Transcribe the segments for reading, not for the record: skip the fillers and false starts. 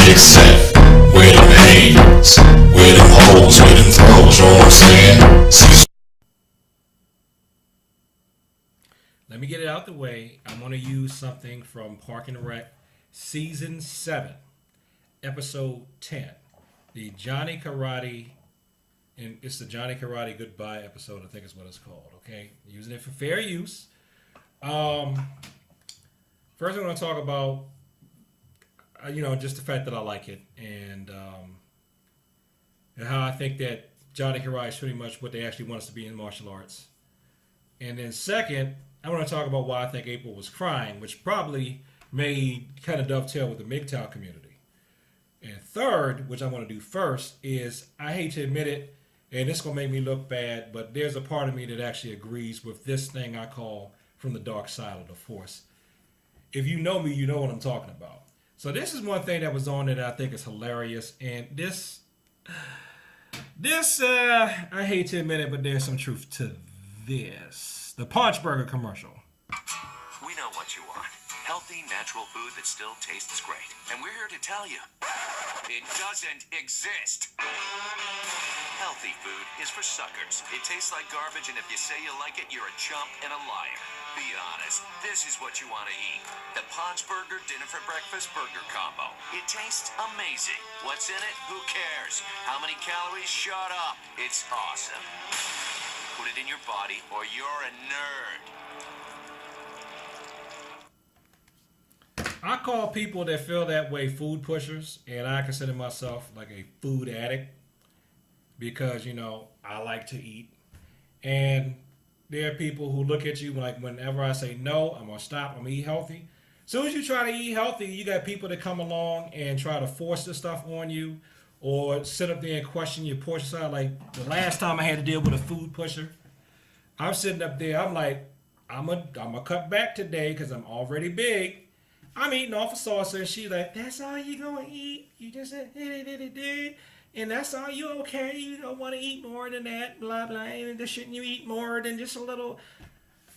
Except where them hands, where them holes, where them throws, you know what I'm saying? Cecil. Let me get it out the way. I'm going to use something from Park and Rec, Season 7, Episode 10. The Johnny Karate, and it's the Johnny Karate Goodbye episode, I think is what it's called, okay? Using it for fair use. First I'm going to talk about, just the fact that I like it, and how I think that Johnny Karate is pretty much what they actually want us to be in martial arts. And then second, I want to talk about why I think April was crying, which probably may kind of dovetail with the MGTOW community. And third, which I want to do first, is I hate to admit it, and this is going to make me look bad, but there's a part of me that actually agrees with this thing I call from the dark side of the force. If you know me, you know what I'm talking about. So this is one thing that was on it that I think is hilarious, and this, I hate to admit it, but there's some truth to this. The Punch Burger commercial. We know what you want. Healthy, natural food that still tastes great. And we're here to tell you, it doesn't exist. Healthy food is for suckers. It tastes like garbage, and if you say you like it, you're a chump and a liar. Be honest, this is what you want to eat. The Punch Burger Dinner for Breakfast Burger Combo. It tastes amazing. What's in it? Who cares? How many calories? Shut up. It's awesome. Put it in your body or you're a nerd. I call people that feel that way food pushers, and I consider myself like a food addict because, I like to eat. And there are people who look at you like whenever I say, no, I'm going to stop, I'm going to eat healthy. As soon as you try to eat healthy, you got people that come along and try to force this stuff on you or sit up there and question your portion size. Like the last time I had to deal with a food pusher, I'm sitting up there, I'm like, I'm gonna cut back today because I'm already big. I'm eating off of salsa, and she's like, that's all you gonna eat? You just said, and that's all you okay? You don't want to eat more than that, blah, blah, and shouldn't you eat more than just a little?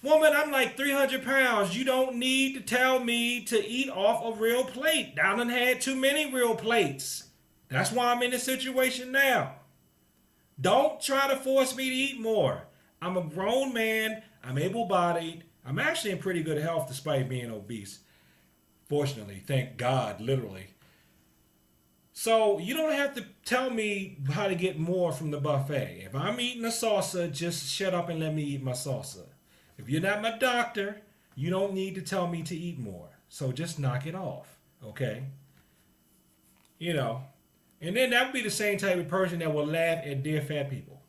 Woman, I'm like 300 pounds. You don't need to tell me to eat off a real plate. I done had too many real plates. That's why I'm in this situation now. Don't try to force me to eat more. I'm a grown man. I'm able-bodied. I'm actually in pretty good health despite being obese. Fortunately, thank God, literally. So you don't have to tell me how to get more from the buffet. If I'm eating a salsa, just shut up and let me eat my salsa. If you're not my doctor, you don't need to tell me to eat more. So just knock it off, okay? And then that would be the same type of person that will laugh at dear fat people.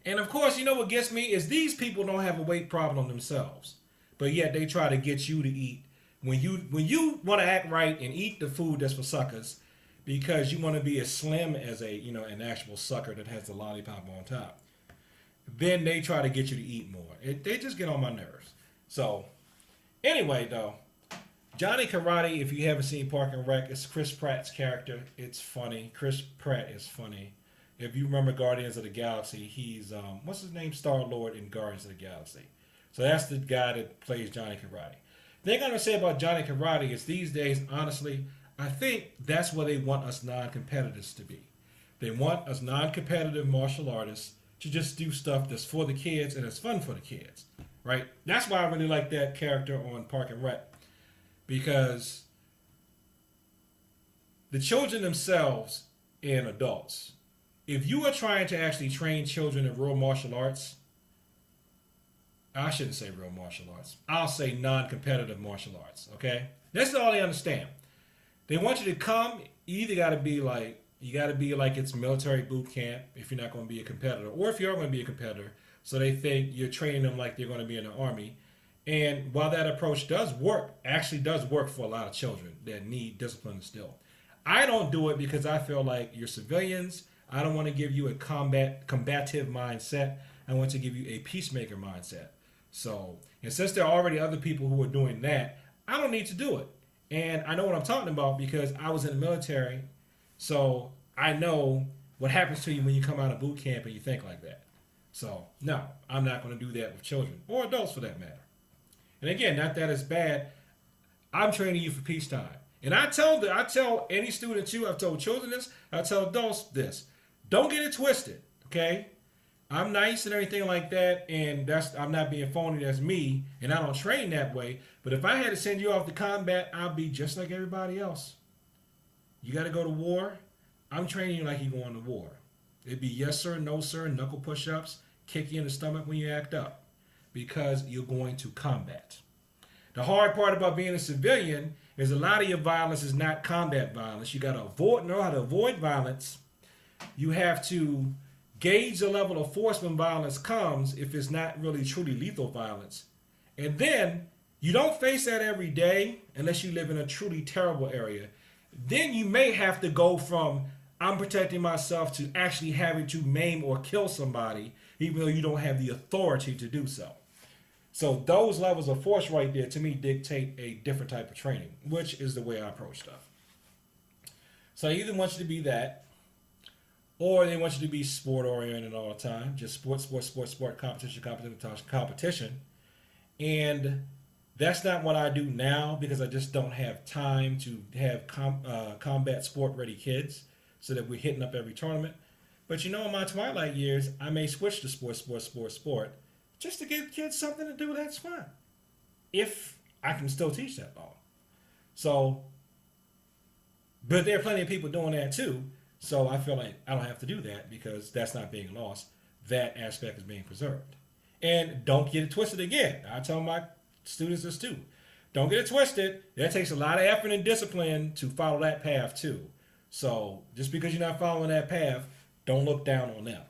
And of course, what gets me is these people don't have a weight problem themselves, but yet they try to get you to eat when you want to act right and eat the food that's for suckers because you want to be as slim as an actual sucker that has the lollipop on top. Then they try to get you to eat more. They just get on my nerves. So anyway, though, Johnny Karate, if you haven't seen Park and Rec, it's Chris Pratt's character. It's funny. Chris Pratt is funny. If you remember Guardians of the Galaxy, he's, what's his name? Star-Lord in Guardians of the Galaxy. So that's the guy that plays Johnny Karate. The thing I'm going to say about Johnny Karate is these days, honestly, I think that's where they want us non-competitors to be. They want us non-competitive martial artists to just do stuff that's for the kids and it's fun for the kids, right? That's why I really like that character on Park and Rec, because the children themselves and adults, if you are trying to actually train children in real martial arts, I shouldn't say real martial arts, I'll say non-competitive martial arts, okay? That's all they understand. They want you to come, you got to be like it's military boot camp if you're not going to be a competitor, or if you are going to be a competitor, so they think you're training them like they're going to be in the army. And while that approach does work for a lot of children that need discipline still, I don't do it because I feel like you're civilians. I don't want to give you a combative mindset. I want to give you a peacemaker mindset. So, and since there are already other people who are doing that, I don't need to do it. And I know what I'm talking about because I was in the military, so I know what happens to you when you come out of boot camp and you think like that. So, no, I'm not going to do that with children, or adults for that matter. And again, not that it's bad. I'm training you for peacetime. And I tell any student too, I've told children this, I tell adults this. Don't get it twisted, okay? I'm nice and everything like that, and I'm not being phony, that's me, and I don't train that way. But if I had to send you off to combat, I'd be just like everybody else. You gotta go to war. I'm training you like you're going to war. It'd be yes sir, no sir, knuckle push-ups, kick you in the stomach when you act up. Because you're going to combat. The hard part about being a civilian is a lot of your violence is not combat violence. You gotta know how to avoid violence. You have to gauge the level of force when violence comes if it's not really truly lethal violence. And then you don't face that every day unless you live in a truly terrible area. Then you may have to go from I'm protecting myself to actually having to maim or kill somebody, even though you don't have the authority to do so. So those levels of force right there, to me, dictate a different type of training, which is the way I approach stuff. So I either want you to be that, or they want you to be sport-oriented all the time. Just sport, competition. And that's not what I do now because I just don't have time to have combat sport-ready kids so that we're hitting up every tournament. But in my twilight years, I may switch to sport, just to give kids something to do. That's fine, if I can still teach that long. So, but there are plenty of people doing that too. So I feel like I don't have to do that because that's not being lost. That aspect is being preserved. And don't get it twisted again. I tell my students this too. Don't get it twisted. That takes a lot of effort and discipline to follow that path too. So just because you're not following that path, don't look down on them.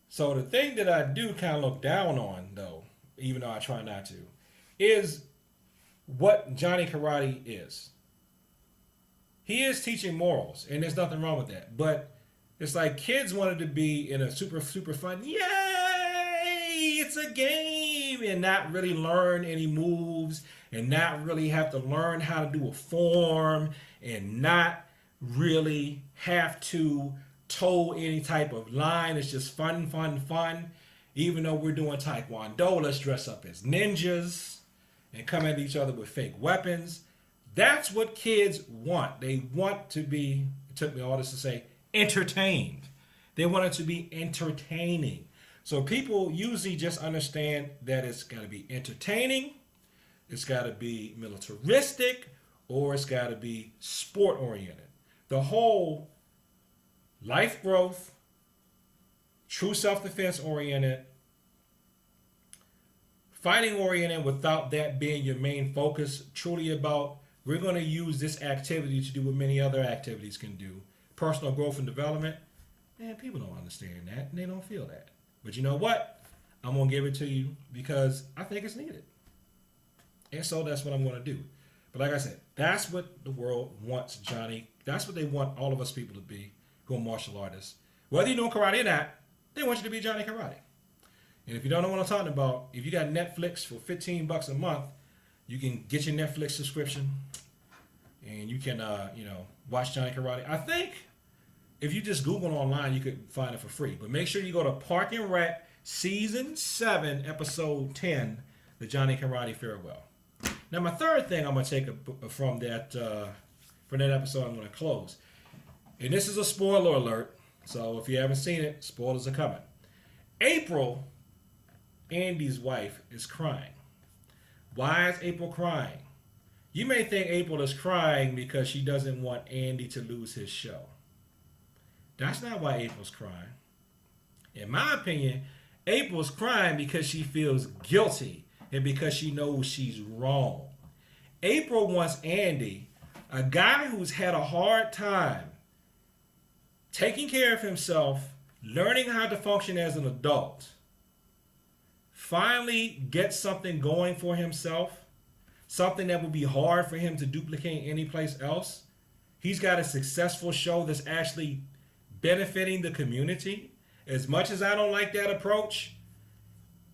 So the thing that I do kind of look down on, though, even though I try not to, is what Johny Karate is. He is teaching morals, and there's nothing wrong with that. But it's like kids wanted to be in a super fun, yay, it's a game, and not really learn any moves, and not really have to learn how to do a form, and not really have to toe any type of line. It's just fun. Even though we're doing Taekwondo, let's dress up as ninjas and come at each other with fake weapons. That's what kids want. They want to be, it took me all this to say, entertained. They want it to be entertaining. So people usually just understand that it's got to be entertaining, it's got to be militaristic, or it's got to be sport-oriented. The whole life growth, true self-defense oriented, fighting oriented without that being your main focus, truly about we're going to use this activity to do what many other activities can do. Personal growth and development, man, people don't understand that and they don't feel that. But you know what? I'm going to give it to you because I think it's needed. And so that's what I'm going to do. But like I said, that's what the world wants, Johnny. That's what they want all of us people to be who are martial artists. Whether you're doing karate or not, they want you to be Johnny Karate. And if you don't know what I'm talking about, if you got Netflix for $15 a month, you can get your Netflix subscription and you can, watch Johnny Karate. I think if you just Google online, you could find it for free. But make sure you go to Park and Rec Season 7, Episode 10, The Johnny Karate Farewell. Now, my third thing I'm going to take from that episode, I'm going to close. And this is a spoiler alert, so if you haven't seen it, spoilers are coming. April, Andy's wife, is crying. Why is April crying? You may think April is crying because she doesn't want Andy to lose his show. That's not why April's crying. In my opinion, April's crying because she feels guilty and because she knows she's wrong. April wants Andy, a guy who's had a hard time taking care of himself, learning how to function as an adult, finally get something going for himself, something that would be hard for him to duplicate anyplace else. He's got a successful show that's actually benefiting the community. As much as I don't like that approach,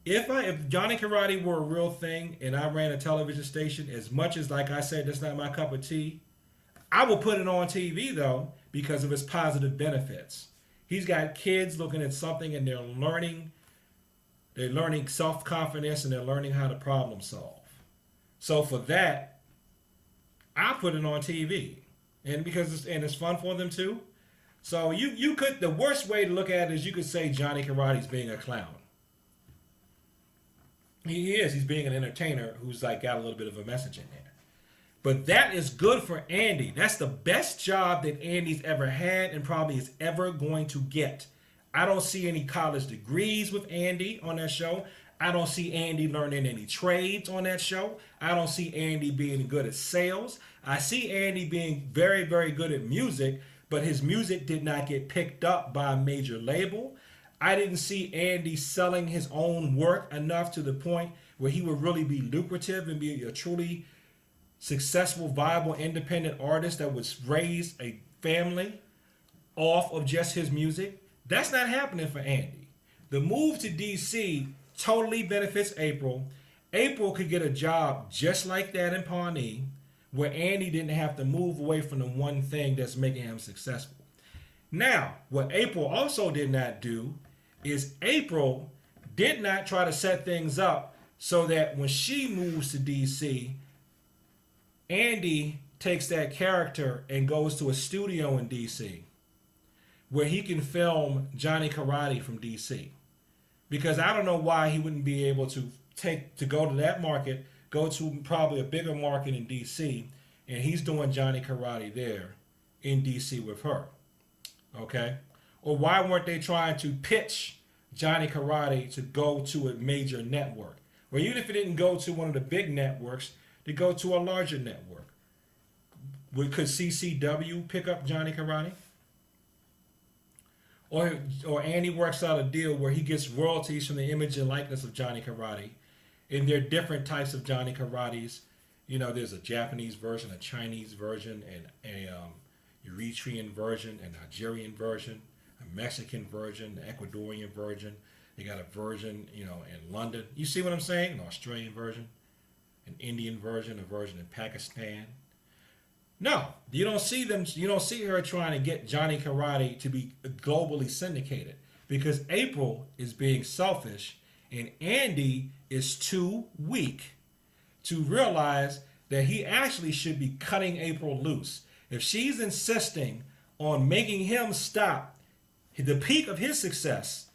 if Johnny Karate were a real thing and I ran a television station, as much as, like I said, that's not my cup of tea, I will put it on TV though because of its positive benefits. He's got kids looking at something and they're learning self-confidence and they're learning how to problem solve. So for that, I put it on TV, and because it's fun for them too. So you could, the worst way to look at it is you could say Johnny Karate's being a clown. He is. He's being an entertainer who's like got a little bit of a message in there. But that is good for Andy. That's the best job that Andy's ever had and probably is ever going to get. I don't see any college degrees with Andy on that show. I don't see Andy learning any trades on that show. I don't see Andy being good at sales. I see Andy being very, very good at music, but his music did not get picked up by a major label. I didn't see Andy selling his own work enough to the point where he would really be lucrative and be a truly successful, viable, independent artist that would raise a family off of just his music. That's not happening for Andy. The move to DC totally benefits April. April could get a job just like that in Pawnee, where Andy didn't have to move away from the one thing that's making him successful. Now, what April also did not do is April did not try to set things up so that when she moves to DC, Andy takes that character and goes to a studio in DC where he can film Johnny Karate from DC. Because I don't know why he wouldn't be able to go to that market, go to probably a bigger market in DC, and he's doing Johnny Karate there in DC with her. Okay? Or why weren't they trying to pitch Johnny Karate to go to a major network? Or even if it didn't go to one of the big networks, to go to a larger network. Could CCW pick up Johnny Karate? Or Andy works out a deal where he gets royalties from the image and likeness of Johnny Karate. And there are different types of Johnny Karates. You know, there's a Japanese version, a Chinese version, and a Eritrean version, a Nigerian version, a Mexican version, an Ecuadorian version. They got a version, in London. You see what I'm saying? An Australian version, an Indian version, a version in Pakistan. No, you don't see them. You don't see her trying to get Johnny Karate to be globally syndicated because April is being selfish and Andy is too weak to realize that he actually should be cutting April loose. If she's insisting on making him stop the peak of his success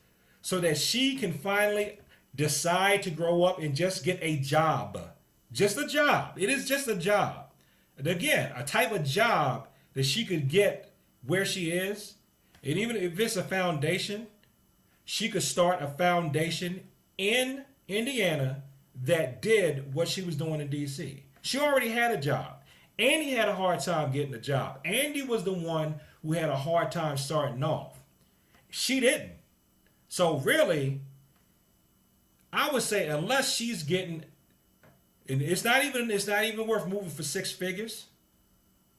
so that she can finally decide to grow up and just get a job. Just a job. It is just a job. And again, a type of job that she could get where she is. And even if it's a foundation, she could start a foundation in Indiana that did what she was doing in DC. She already had a job. Andy had a hard time getting a job. Andy was the one who had a hard time starting off. She didn't. So really, I would say unless she's getting, and it's not even worth moving for six figures,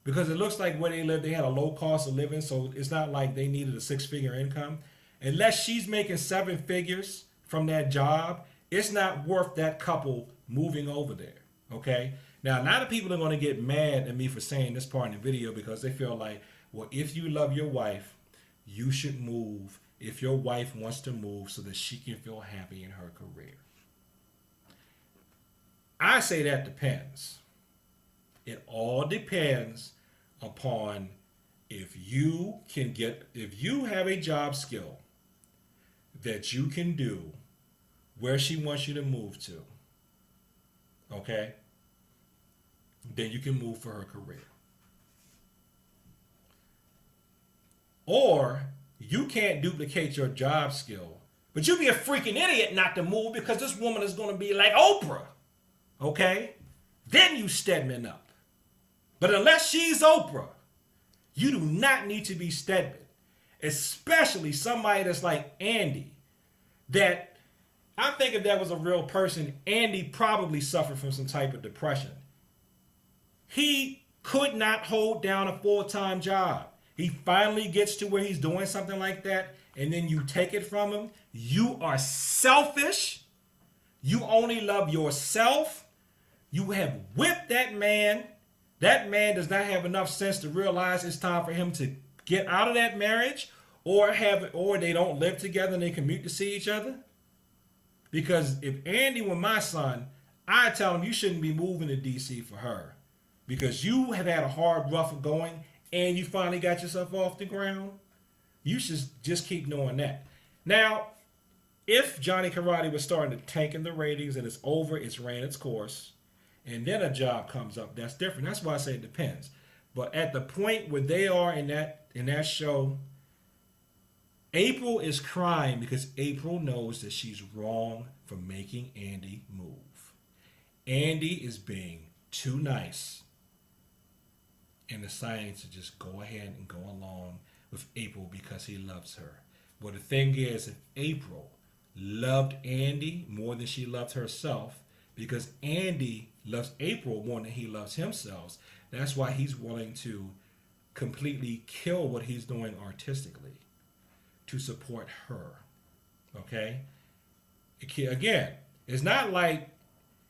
because it looks like where they live, they had a low cost of living, so it's not like they needed a six-figure income. Unless she's making seven figures from that job, it's not worth that couple moving over there. Okay? Now, a lot of people are going to get mad at me for saying this part in the video because they feel like, well, if you love your wife, you should move if your wife wants to move so that she can feel happy in her career. I say that depends. It all depends upon if you have a job skill that you can do where she wants you to move to, okay, then you can move for her career. Or you can't duplicate your job skill, but you'd be a freaking idiot not to move because this woman is going to be like Oprah, okay? Then you Stedman up. But unless she's Oprah, you do not need to be Stedman, especially somebody that's like Andy, that I think if that was a real person, Andy probably suffered from some type of depression. He could not hold down a full-time job. He finally gets to where he's doing something like that, and then you take it from him. You are selfish. You only love yourself. You have whipped that man. That man does not have enough sense to realize it's time for him to get out of that marriage, or they don't live together and they commute to see each other. Because if Andy were my son, I'd tell him you shouldn't be moving to DC for her. because you have had a hard, rough going, and you finally got yourself off the ground. You should just keep knowing that. Now, if Johnny Karate was starting to tank in the ratings and it's over, it's ran its course, and then a job comes up, that's different. That's why I say it depends. But at the point where they are in that show, April is crying because April knows that she's wrong for making Andy move. Andy is being too nice and deciding to just go ahead and go along with April because he loves her. Well, the thing is, if April loved Andy more than she loved herself, because Andy loves April more than he loves himself, that's why he's willing to completely kill what he's doing artistically to support her. Okay? Again, it's not like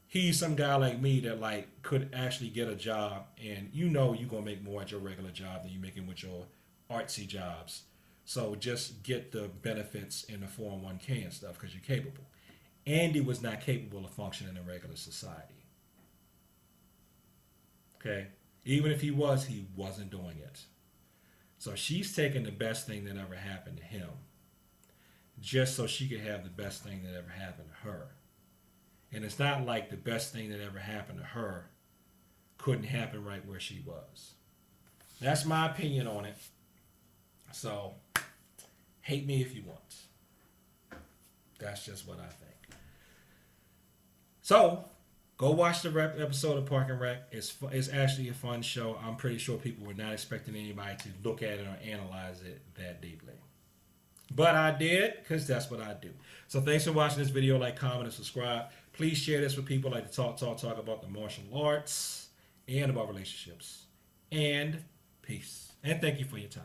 he's some guy like me that like could actually get a job and you know you're gonna make more at your regular job than you're making with your artsy jobs. So just get the benefits in the 401k and stuff because you're capable. Andy was not capable of functioning in regular society. Okay? Even if he wasn't doing it. So she's taking the best thing that ever happened to him just so she could have the best thing that ever happened to her. And it's not like the best thing that ever happened to her couldn't happen right where she was. That's my opinion on it. So, hate me if you want. That's just what I think. So, go watch the episode of Park and Rec. It's actually a fun show. I'm pretty sure people were not expecting anybody to look at it or analyze it that deeply. But I did, because that's what I do. So thanks for watching this video. Like, comment, and subscribe. Please share this with people like to talk about the martial arts and about relationships. And peace. And thank you for your time.